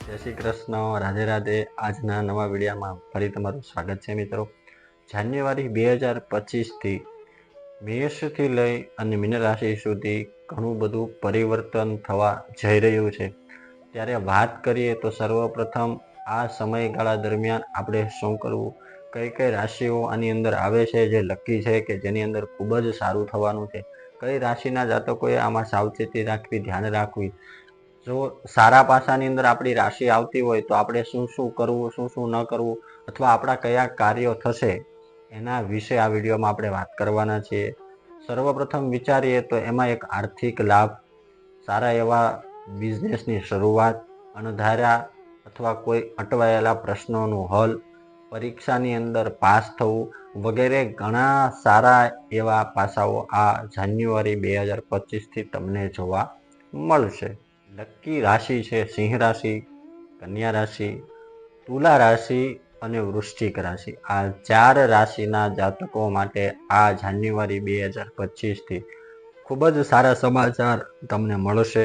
જય શ્રી કૃષ્ણ, રાધે રાધે. આજના નવા વિડીયોમાં ફરી તમારું સ્વાગત છે મિત્રો. જાન્યુઆરી 2025થી મેષથી લઈ અને મીન રાશિ સુધી ઘણું બધું પરિવર્તન થવા જઈ રહ્યું છે. ત્યારે વાત કરીએ તો સર્વપ્રથમ આ સમયગાળા દરમિયાન આપણે શું કરવું, કઈ કઈ રાશિઓ આની અંદર આવે છે જે લકી છે કે જેની અંદર ખૂબ જ સારું થવાનું છે, કઈ રાશિના જાતકોએ આમાં સાવચેતી રાખવી, ધ્યાન રાખવી. જો સારા પાસાની અંદર આપણી રાશિ આવતી હોય તો આપણે શું શું કરવું, શું શું ન કરવું, અથવા આપણા કયા કાર્યો થશે એના વિશે આ વિડીયોમાં આપણે વાત કરવાના છીએ. સર્વપ્રથમ વિચારીએ તો એમાં એક આર્થિક લાભ, સારા એવા બિઝનેસની શરૂઆત, અણધાર્યા અથવા કોઈ અટવાયેલા પ્રશ્નોનું હલ, પરીક્ષાની અંદર પાસ થવું વગેરે ઘણા સારા એવા પાસાઓ આ જાન્યુઆરી 2025થી તમને જોવા મળશે. લકી રાશિ છે સિંહ રાશિ, કન્યા રાશિ, તુલા રાશિ અને વૃશ્ચિક રાશિ. આ 4 રાશિના જાતકો માટે આ જાન્યુઆરી 2025થી ખૂબ જ સારા સમાચાર તમને મળશે.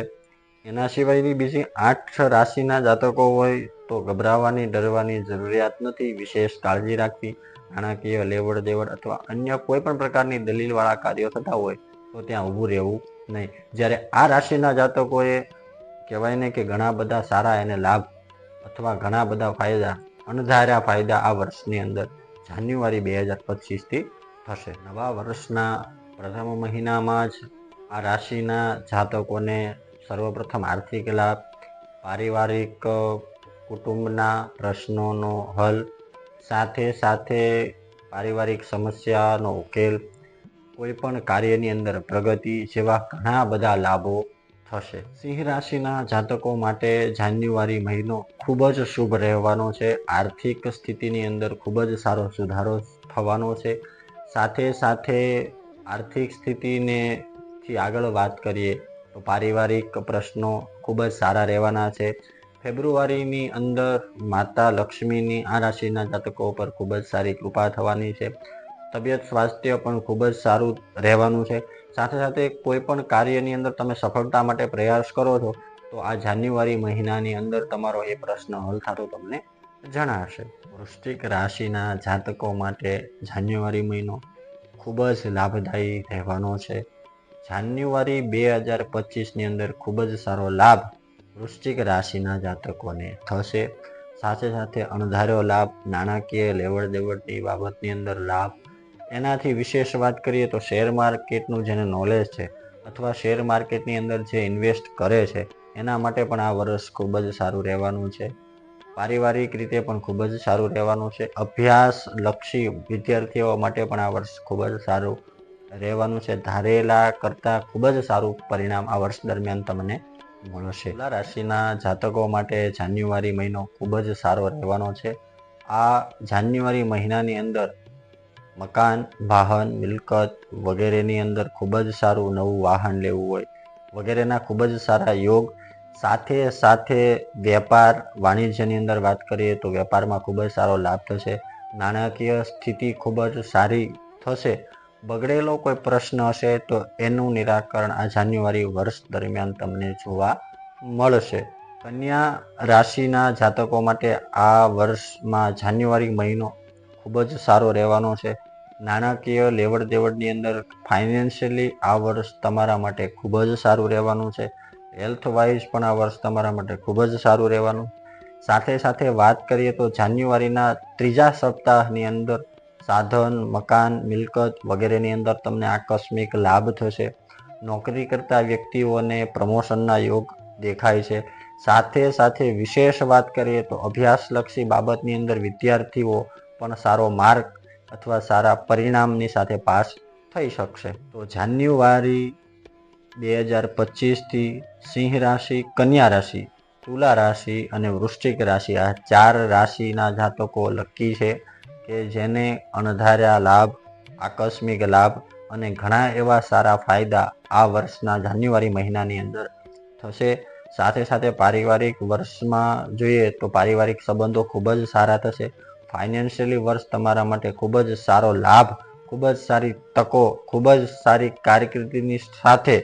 એના સિવાયની બીજી 8 રાશિના જાતકો હોય તો ગભરાવાની, ડરવાની જરૂરિયાત નથી. વિશેષ કાળજી રાખવી. નાણાકીય લેવડ દેવડ અથવા અન્ય કોઈ પણ પ્રકારની દલીલવાળા કાર્યો થતા હોય તો ત્યાં ઊભું રહેવું નહીં. જ્યારે આ રાશિના જાતકોએ કહેવાય ને કે ઘણા બધા સારા એને લાભ અથવા ઘણા બધા ફાયદા, અણધાર્યા ફાયદા આ વર્ષની અંદર જાન્યુઆરી 2025થી થશે. નવા વર્ષના પ્રથમ મહિનામાં જ આ રાશિના જાતકોને સર્વપ્રથમ આર્થિક લાભ, પારિવારિક કુટુંબના પ્રશ્નોનો હલ, સાથે સાથે પારિવારિક સમસ્યાનો ઉકેલ, કોઈ પણ કાર્યની અંદર પ્રગતિ જેવા ઘણા બધા લાભો થશે. સિંહ રાશિના જાતકો માટે જાન્યુઆરી મહિનો ખૂબ જ શુભ રહેવાનો છે. આર્થિક સ્થિતિની અંદર ખૂબ જ સારો સુધારો થવાનો છે. સાથે સાથે આર્થિક સ્થિતિથી આગળ વાત કરીએ તો પારિવારિક પ્રશ્નો ખૂબ જ સારા રહેવાના છે. ફેબ્રુઆરીની અંદર માતા લક્ષ્મીની આ રાશિના જાતકો પર ખૂબ જ સારી કૃપા થવાની છે. તબિયત સ્વાસ્થ્ય પણ ખૂબ જ સારું રહેવાનું છે. સાથે સાથે કોઈ પણ કાર્યની અંદર તમે સફળતા માટે પ્રયાસ કરો છો તો આ જાન્યુઆરી મહિનાની અંદર તમારો એ પ્રશ્ન હલ થતો તમને જણાશે. વૃશ્ચિક રાશિના જાતકો માટે જાન્યુઆરી મહિનો ખૂબ જ લાભદાયી રહેવાનો છે. જાન્યુઆરી 2025ની અંદર ખૂબ જ સારો લાભ વૃશ્ચિક રાશિના જાતકોને થશે. સાથે સાથે અણધાર્યો લાભ, નાણાકીય લેવડ દેવડની બાબતની અંદર લાભ. એનાથી વિશેષ વાત કરીએ તો શેર માર્કેટનું જેને નોલેજ છે અથવા શેર માર્કેટની અંદર જે ઇન્વેસ્ટ કરે છે એના માટે પણ આ વર્ષ ખૂબ જ સારું રહેવાનું છે. પારિવારિક રીતે પણ ખૂબ જ સારું રહેવાનું છે. અભ્યાસ લક્ષી વિદ્યાર્થીઓ માટે પણ આ વર્ષ ખૂબ જ સારું રહેવાનું છે. ધારેલા કરતાં ખૂબ જ સારું પરિણામ આ વર્ષ દરમિયાન તમને મળશે. તુલા રાશિના જાતકો માટે જાન્યુઆરી મહિનો ખૂબ જ સારો રહેવાનો છે. આ જાન્યુઆરી મહિનાની અંદર મકાન, વાહન, મિલકત વગેરેની અંદર ખૂબ જ સારું નવું વાહન લેવું હોય વગેરેના ખૂબ જ સારા યોગ. સાથે સાથે વેપાર વાણિજ્યની અંદર વાત કરીએ તો વેપારમાં ખૂબ જ સારો લાભ થશે. નાણાકીય સ્થિતિ ખૂબ જ સારી થશે. બગડેલો કોઈ પ્રશ્ન હશે તો એનું નિરાકરણ આ જાન્યુઆરી વર્ષ દરમિયાન તમને જોવા મળશે. કન્યા રાશિના જાતકો માટે આ વર્ષમાં જાન્યુઆરી મહિનો ખૂબ જ સારો રહેવાનો છે. નાણાકીય લેવડ દેવડની અંદર ફાઇનાન્શિયલી આ વર્ષ તમારા માટે ખૂબ જ સારું રહેવાનું છે. હેલ્થ વાઇઝ પણ આ વર્ષ તમારા માટે ખૂબ જ સારું રહેવાનું. સાથે સાથે વાત કરીએ તો જાન્યુઆરીના 3જા સપ્તાહની અંદર સાધન, મકાન, મિલકત વગેરેની અંદર તમને આકસ્મિક લાભ થશે. નોકરી કરતા વ્યક્તિઓને પ્રમોશનના યોગ દેખાય છે. સાથે સાથે વિશેષ વાત કરીએ તો અભ્યાસલક્ષી બાબતની અંદર વિદ્યાર્થીઓ પણ સારો માર્ક અથવા સારા પરિણામની સાથે પાસ થઈ શકશે. તો જાન્યુઆરી 2025થી સિંહ રાશિ, કન્યા રાશિ, તુલા રાશિ અને વૃશ્ચિક રાશિ આ 4 રાશિના જાતકો લકી છે કે જેને અણધાર્યા લાભ, આકસ્મિક લાભ અને ઘણા એવા સારા ફાયદા આ વર્ષના જાન્યુઆરી મહિનાની અંદર થશે. સાથે સાથે પારિવારિક વર્ષમાં જોઈએ તો પારિવારિક સંબંધો ખૂબ જ સારા થશે. ફાઇનાન્શિયલી વર્ષ તમારા માટે ખૂબ જ સારો લાભ, ખૂબ જ સારી તકો, ખૂબ જ સારી કારકિર્દીની સાથે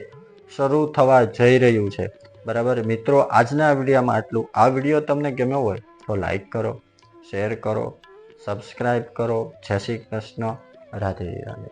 શરૂ થવા જઈ રહ્યું છે. બરાબર મિત્રો, આજના વિડીયોમાં આટલું. આ વિડીયો તમને ગમ્યો હોય તો લાઈક કરો, શેર કરો, સબસ્ક્રાઈબ કરો. જય શ્રી કૃષ્ણ. રાધે રાધે.